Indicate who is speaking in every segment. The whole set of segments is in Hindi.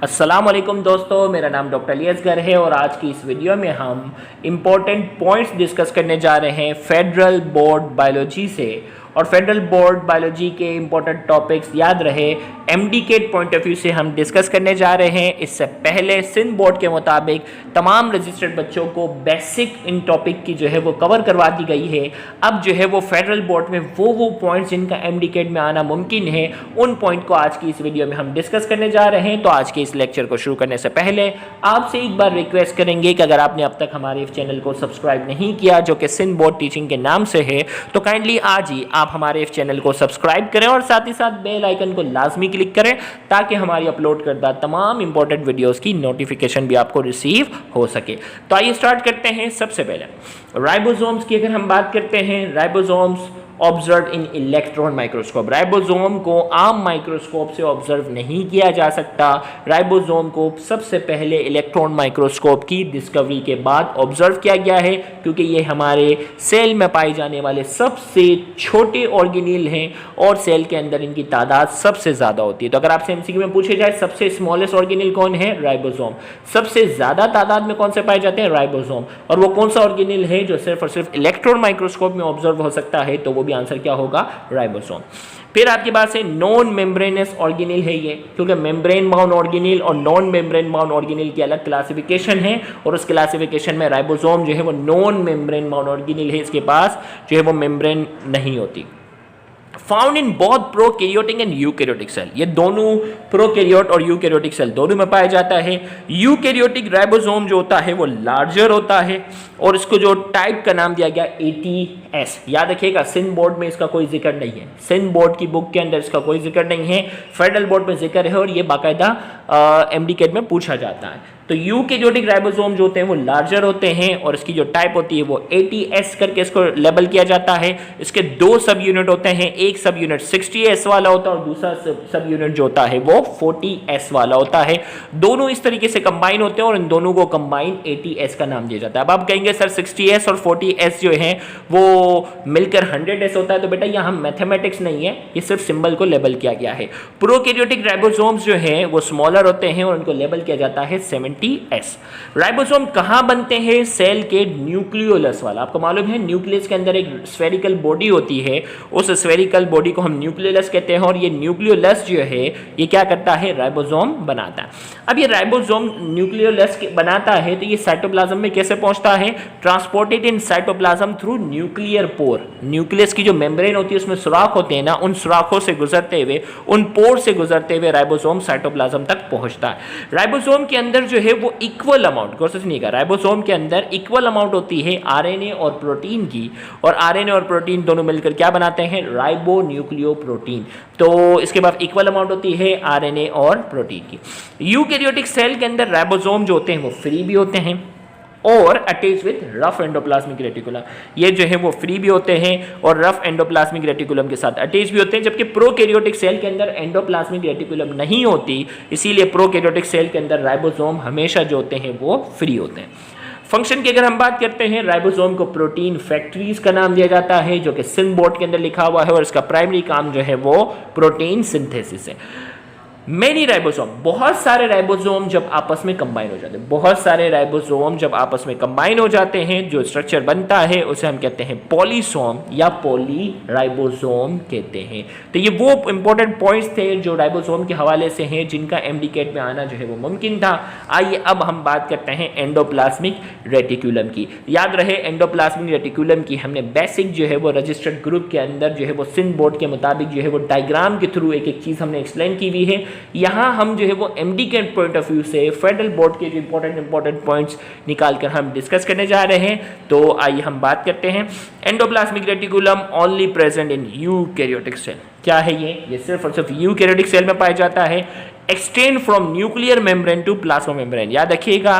Speaker 1: अस्सलाम वालेकुम दोस्तों, मेरा नाम डॉक्टर अली असगर है और आज की इस वीडियो में हम इम्पोर्टेंट पॉइंट्स डिस्कस करने जा रहे हैं फेडरल बोर्ड बायोलॉजी से। और फेडरल बोर्ड बायोलॉजी के इम्पोर्टेंट टॉपिक्स याद रहे एमडीकेट पॉइंट ऑफ व्यू से हम डिस्कस करने जा रहे हैं। इससे पहले सिंध बोर्ड के मुताबिक तमाम रजिस्टर्ड बच्चों को बेसिक इन टॉपिक की जो है वो कवर करवा दी गई है। अब जो है वो फेडरल बोर्ड में वो पॉइंट्स जिनका एमडीकेट में आना मुमकिन है, उन पॉइंट को आज की इस वीडियो में हम डिस्कस करने जा रहे हैं। तो आज के इस लेक्चर को शुरू करने से पहले आपसे एक बार रिक्वेस्ट करेंगे कि अगर आपने अब तक हमारे इस चैनल को सब्सक्राइब नहीं किया, जो कि सिंध बोर्ड टीचिंग के नाम से है, तो काइंडली आज ही आप हमारे इस चैनल को सब्सक्राइब करें और साथ ही साथ बेल आइकन को लाजमी क्लिक करें ताकि हमारी अपलोड करदा तमाम इंपॉर्टेंट वीडियोस की नोटिफिकेशन भी आपको रिसीव हो सके। तो आइए स्टार्ट करते हैं। सबसे पहले राइबोसोम्स की अगर हम बात करते हैं, ribosomes observe in electron microscope. Ribosome को आम माइक्रोस्कोप से ऑब्जर्व नहीं किया जा सकता। राइबोसोम को सबसे पहले इलेक्ट्रॉन माइक्रोस्कोप की डिस्कवरी के बाद ऑब्जर्व किया गया है, क्योंकि ये हमारे सेल में पाए जाने वाले सबसे छोटे ऑर्गेनील हैं और सेल के अंदर इनकी तादाद सबसे ज़्यादा होती है। तो अगर आपसे एमसीक्यू में पूछे जाए सबसे स्मॉलेस्ट ऑर्गेनील कौन है, राइबोसोम। सबसे ज़्यादा तादाद में कौन से पाए जाते हैं, राइबोसोम। और वो कौन सा ऑर्गेनील है जो सिर्फ और सिर्फ इलेक्ट्रॉन माइक्रोस्कोप में ऑब्जर्व हो सकता है, तो वो आंसर क्या होगा, राइबोसोम। फिर आपके पास है नॉन मेम्ब्रेनस ऑर्गेनील है ये, क्योंकि मेम्ब्रेन बाउंड ऑर्गेनील और नॉन मेम्ब्रेन बाउंड ऑर्गेनील की अलग क्लासिफिकेशन है और उस क्लासिफिकेशन में राइबोसोम जो है वो नॉन मेम्ब्रेन बाउंड ऑर्गेनील है, इसके पास जो है वो मेम्ब्रेन नहीं होती। Found in both prokaryotic and eukaryotic cell, ये दोनों प्रोकैरियोट और यूकैरियोटिक सेल दोनों में पाया जाता है। यूकैरियोटिक राइबोसोम जो होता है वो लार्जर होता है और इसको जो टाइप का नाम दिया गया ATS। याद रखिएगा सिंध बोर्ड में इसका कोई जिक्र नहीं है, सिंध बोर्ड की बुक के अंदर इसका कोई जिक्र नहीं है, फेडरल बोर्ड में जिक्र है और ये बाकायदा एमडीकेट में पूछा जाता है। तो यूकैरियोटिक राइबोसोम जो होते हैं वो लार्जर होते हैं और इसकी जो टाइप होती है वो ATS करके इसको लेबल किया जाता है। इसके दो सब यूनिट होते हैं, एक सब यूनिट 60S वाला होता है और दूसरा सब यूनिट जो होता है वो 40S वाला होता है। दोनों इस तरीके से कंबाइन होते हैं और इन दोनों को कंबाइन ATS का नाम दिया जाता है। अब आप कहेंगे सर 60S और 40S जो है वो मिलकर 100S होता है, तो बेटा यहाँ मैथमेटिक्स नहीं है, ये सिर्फ सिंबल को लेबल किया गया है। प्रोकैरियोटिक राइबोसोम्स जो है वो स्मॉलर होते हैं और उनको लेबल किया जाता है 70S। राइबोसोम कहाँ बनते हैं, सेल के न्यूक्लियोलस वाला। आपको मालूम है न्यूक्लियस के अंदर एक स्फेरिकल बॉडी होती है, उस स्फेरिकल बॉडी को हम न्यूक्लियोलस कहते हैं और ये न्यूक्लियोलस जो है ये क्या करता है, राइबोसोम बनाता है। अब ये राइबोसोम न्यूक्लियोलस बनाता है तो ये साइटोप्लाज्म में कैसे पहुंचता है, transported in cytoplasm through nuclear pore. Nucleus की जो मेम्ब्रेन होती है उसमें सुराख होते हैं ना, उन सुराखों से गुजरते हुए, उन पोर से गुजरते हुए राइबोसोम साइटोप्लाज्म तक पहुंचता है। राइबोसोम के अंदर जो है वो इक्वल अमाउंट, गौर से सुनिएगा, राइबोसोम के अंदर इक्वल अमाउंट होती है आरएनए और प्रोटीन की, और आरएनए और प्रोटीन दोनों मिलकर क्या बनाते हैं, राइबो न्यूक्लियोप्रोटीन। तो इसके बाद इक्वल अमाउंट होती है आरएनए और प्रोटीन की। यूकैरियोटिक सेल के अंदर राइबोसोम जो होते हैं वो फ्री भी होते हैं और attach with rough endoplasmic reticulum. ये जो है वो फ्री भी होते हैं और रफ एंडोप्लाज्मिक रेटिकुलम के साथ अटैच भी होते हैं, जबकि प्रोकैरियोटिक सेल के अंदर एंडोप्लाज्मिक रेटिकुलम नहीं होती, इसीलिए प्रोकैरियोटिक सेल के अंदर राइबोसोम हमेशा जो होते हैं वो फ्री होते हैं। फंक्शन की अगर हम बात करते हैं, राइबोसोम को प्रोटीन फैक्ट्रीज का नाम दिया जाता है, जो कि सिंध बोर्ड के अंदर लिखा हुआ है और इसका प्राइमरी काम जो है वो प्रोटीन सिंथेसिस है। मेनी राइबोसोम, बहुत सारे राइबोसोम जब आपस में कंबाइन हो जाते हैं, बहुत सारे राइबोसोम जब आपस में कंबाइन हो जाते हैं, जो स्ट्रक्चर बनता है उसे हम कहते हैं पॉलीसोम या पॉली राइबोसोम कहते हैं। तो ये वो इंपॉर्टेंट पॉइंट्स थे जो राइबोसोम के हवाले से हैं, जिनका एमडीकेट में आना जो है वो मुमकिन था। आइए अब हम बात करते हैं एंडोप्लाज्मिक रेटिकुलम की। याद रहे एंडोप्लाज्मिक रेटिकुलम की हमने बेसिक जो है वो रजिस्टर्ड ग्रुप के अंदर जो है वो सिंध बोर्ड के मुताबिक जो है वो डायग्राम के थ्रू एक एक चीज़ हमने एक्सप्लेन की हुई है। यहाँ हम जो है वो एमडीकेट पॉइंट ऑफ व्यू से फेडरल बोर्ड के जो इंपॉर्टेंट पॉइंट्स निकालकर हम डिस्कस करने जा रहे हैं। तो आइए हम बात करते हैं। Endoplasmic reticulum only present in eukaryotic cell. क्या है ये सिर्फ और सिर्फ यूकैरियोटिक सेल में पाया जाता है। Extend from nuclear membrane to plasma membrane. याद रखिएगा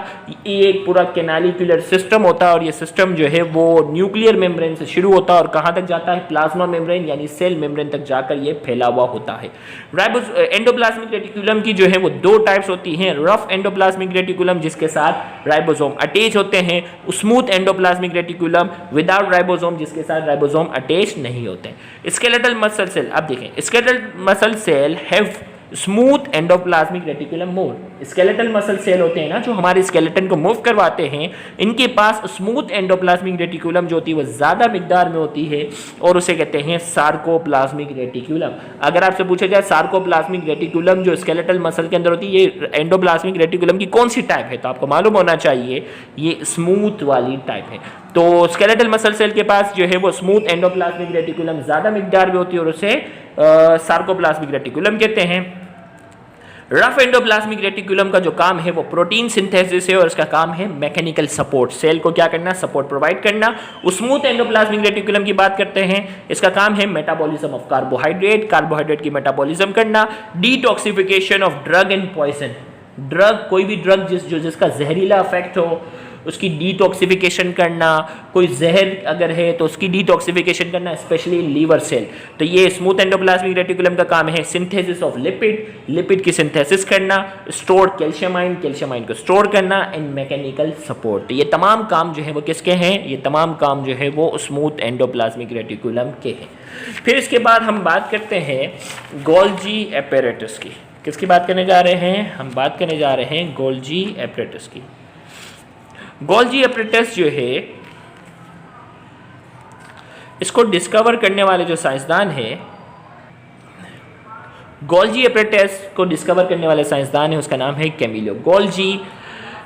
Speaker 1: ये एक पूरा कैनालिकुलर सिस्टम होता है और ये सिस्टम जो है वो न्यूक्लियर मेम्ब्रेन से शुरू होता है और कहाँ तक जाता है, प्लाज्मा मेम्ब्रेन यानी सेल मेम्ब्रेन तक जाकर ये फैला हुआ होता है। एंडोप्लाज्मिक रेटिकुलम की जो है वो दो टाइप्स होती हैं, रफ एंडोप्लाज्मिक रेटिकुलम जिसके साथ राइबोसोम अटैच होते हैं, smooth endoplasmic reticulum without ribosome जिसके साथ राइबोसोम अटैच नहीं होते हैं। स्केलेटल मसल सेल, अब देखें skeletal muscle cell have smooth endoplasmic reticulum more. Skeletal muscle cell होते हैं ना जो हमारे स्केलेटन को मूव करवाते हैं, इनके पास स्मूथ एंडोप्लाज्मिक रेटिकुलम जो होती है वो ज़्यादा मिकदार में होती है और उसे कहते हैं सार्कोप्लाज्मिक रेटिकुलम। अगर आपसे पूछा जाए सार्कोप्लाज्मिक रेटिकुलम जो स्केलेटल मसल के अंदर होती है ये एंडोप्लाज्मिक रेटिकुलम की कौन सी टाइप है, तो आपको मालूम होना चाहिए ये स्मूथ वाली टाइप है। तो स्केलेटल मसल सेल के पास जो है वो स्मूथ एंडोप्लाज्मिक रेटिकुलम ज़्यादा मिकदार में होती है और उसे सार्कोप्लाज्मिक रेटिकुलम कहते हैं। रफ एंडोप्लाज्मिक रेटिकुलम का जो काम है वो प्रोटीन सिंथेसिस है और इसका काम है मैकेनिकल सपोर्ट, सेल को क्या करना, सपोर्ट प्रोवाइड करना। स्मूथ एंडोप्लाज्मिक रेटिकुलम की बात करते हैं, इसका काम है मेटाबॉलिज्म ऑफ कार्बोहाइड्रेट, कार्बोहाइड्रेट की मेटाबॉलिज्म करना, detoxification of drug and poison. Drug, कोई भी ड्रग जिसका जहरीला इफेक्ट हो उसकी डिटॉक्सिफिकेशन करना, कोई जहर अगर है तो उसकी डिटॉक्सिफिकेशन करना, स्पेशली लीवर सेल। तो ये स्मूथ एंडोप्लाज्मिक रेटिकुलम का काम है सिंथेसिस ऑफ लिपिड, लिपिड की सिंथेसिस करना, स्टोर कैल्शियम कैल्शियमाइन को स्टोर करना एंड मैकेनिकल सपोर्ट। ये तमाम काम जो है वो किसके हैं, ये तमाम काम जो है वो स्मूथ एंडोप्लाज्मिक रेटिकुलम के हैं। फिर इसके बाद हम बात करते हैं गोल्जी एपेरेटस की। किसकी बात करने जा रहे हैं, हम बात करने जा रहे हैं गोल्जी एपेरेटस की। गोल्जी एपेरेटस जो है इसको डिस्कवर करने वाले जो साइंसदान है, गोल्जी एपेरेटस को डिस्कवर करने वाले साइंसदान है, उसका नाम है कैमिलो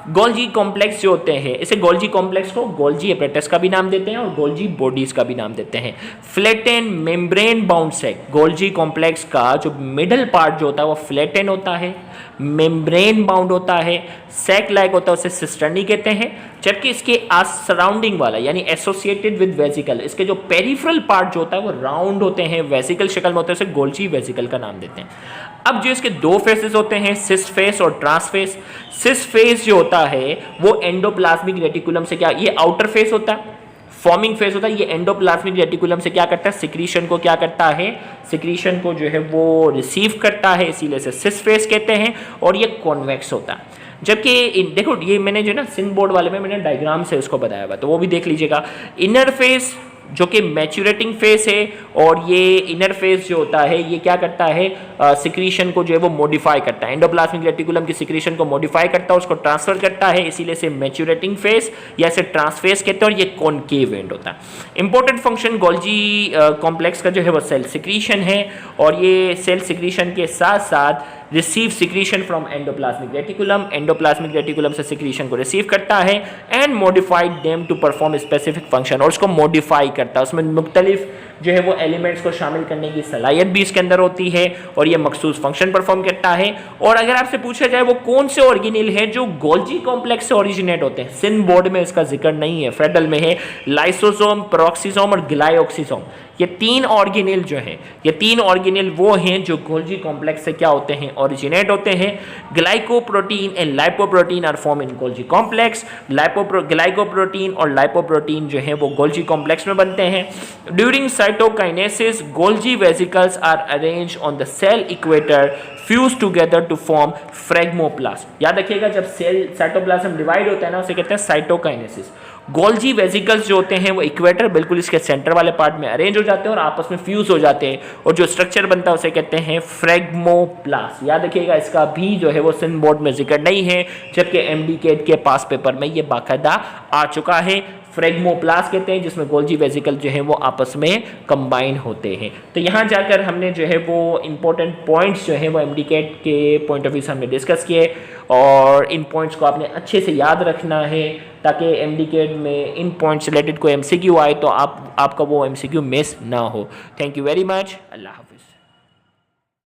Speaker 1: गोल्जी कॉम्प्लेक्स जो होते हैं, इसे गोल्जी कॉम्प्लेक्स को गोल्जी एपेरेटस का भी नाम देते हैं और गोल्जी बॉडीज का भी नाम देते हैं। फ्लैटेन मेम्ब्रेन बाउंड सेक, गोल्जी कॉम्प्लेक्स का जो मिडल पार्ट जो होता है वो फ्लैटेन होता है, मेम्ब्रेन बाउंड होता है, सैक लाइक होता है, उसे सिस्टर्नी कहते हैं। जबकि इसके सराउंडिंग वाला यानी एसोसिएटेड विद वेसिकल, इसके जो पेरिफेरल पार्ट जो होता है वो राउंड होते हैं, वेसिकल शक्ल में होते हैं, उसे गोल्जी वेसिकल का नाम देते हैं। अब जो इसके दो फेसेस होते हैं, सिस फेस और ट्रांस फेस। सिस फेस जो होता है वो एंडोप्लाज्मिक रेटिकुलम से क्या, ये आउटर फेस होता है, फॉर्मिंग फेस होता है, ये एंडोप्लाज्मिक रेटिकुलम से क्या करता है, सिक्रीशन को क्या करता है, सिक्रीशन को जो है वो रिसीव करता है, इसीलिए से सिस फेस कहते हैं। और ये कॉन्वेक्स होता है। जबकि देखो ये मैंने जो ना सिन बोर्ड वाले में मैंने डायग्राम से उसको बताया हुआ, तो वो भी देख लीजिएगा। इनर फेस जो कि मैच्योरेटिंग फेस है और ये इनर फेस जो होता है ये क्या करता है, सिक्रीशन को जो है वो मॉडिफाई करता है, एंडोप्लाज्मिक रेटिकुलम की सिक्रीशन को मॉडिफाई करता है, उसको ट्रांसफर करता है, इसीलिए से मैच्योरेटिंग फेस या इसे ट्रांसफेस कहते हैं। और ये कॉनकेव एंड होता है। इंपॉर्टेंट फंक्शन गोल्जी कॉम्प्लेक्स का जो है वो सेल सिक्रीशन है और ये सेल सिक्रीशन के साथ साथ receive secretion from endoplasmic reticulum से सिक्रीशन को रिसीव करता है and modified them to perform specific function, और उसको मॉडिफाई करता है, उसमें मुख्तलिफ जो है वो एलिमेंट्स को शामिल करने की सलाहियत भी इसके अंदर होती है और ये मखसूस फंक्शन परफॉर्म करता है। और अगर आपसे पूछा जाए वो कौन से ऑर्गेनेल हैं जो गोल्जी कॉम्प्लेक्स से ओरिजिनेट होते हैं, सिन बोर्ड में इसका जिक्र नहीं है, फेडरल में है, लाइसोसोम, पेरोक्सिसोम और ग्लाइऑक्सिसोम। ये तीन ऑर्गेनेल जो हैं, ये तीन ऑर्गेनेल वो हैं जो गोल्जी कॉम्प्लेक्स से क्या होते हैं, ओरिजिनेट होते हैं। Glycoprotein and lipoprotein are form in Golgi complex. Glycoprotein और लाइपोप्रोटीन जो है वो गोल्जी कॉम्प्लेक्स में बनते हैं। During cytokinesis Golgi vesicles are arranged on the cell equator fuse together to form phragmoplast. याद रखिएगा जब सेल साइटोप्लाज्म डिवाइड होता है ना उसे कहते हैं साइटोकाइनेसिस। गोल्जी वेसिकल्स जो होते हैं वो इक्वेटर बिल्कुल इसके सेंटर वाले पार्ट में अरेंज हो जाते हैं और आपस में फ्यूज हो जाते हैं और जो स्ट्रक्चर बनता है उसे कहते हैं फ्रेगमोप्लास्ट। याद रखिएगा इसका भी जो है वो सिन बोर्ड में जिक्र नहीं है, जबकि एमडी केट के पास पेपर में ये बाकायदा आ चुका है। फ्रेगमोप्लास्ट कहते हैं जिसमें गोल्जी वेसिकल जो है वो आपस में कंबाइन होते हैं। तो यहाँ जाकर हमने जो है वो इंपॉर्टेंट पॉइंट्स जो है वो एमडी केट के पॉइंट ऑफ व्यू से हमने डिस्कस किए और इन पॉइंट्स को आपने अच्छे से याद रखना है ताकि एमडी केट में इन पॉइंट्स रिलेटेड कोई एमसीक्यू आए तो आपका वो एमसीक्यू मिस ना हो। Thank you very much. अल्लाह हाफिज़।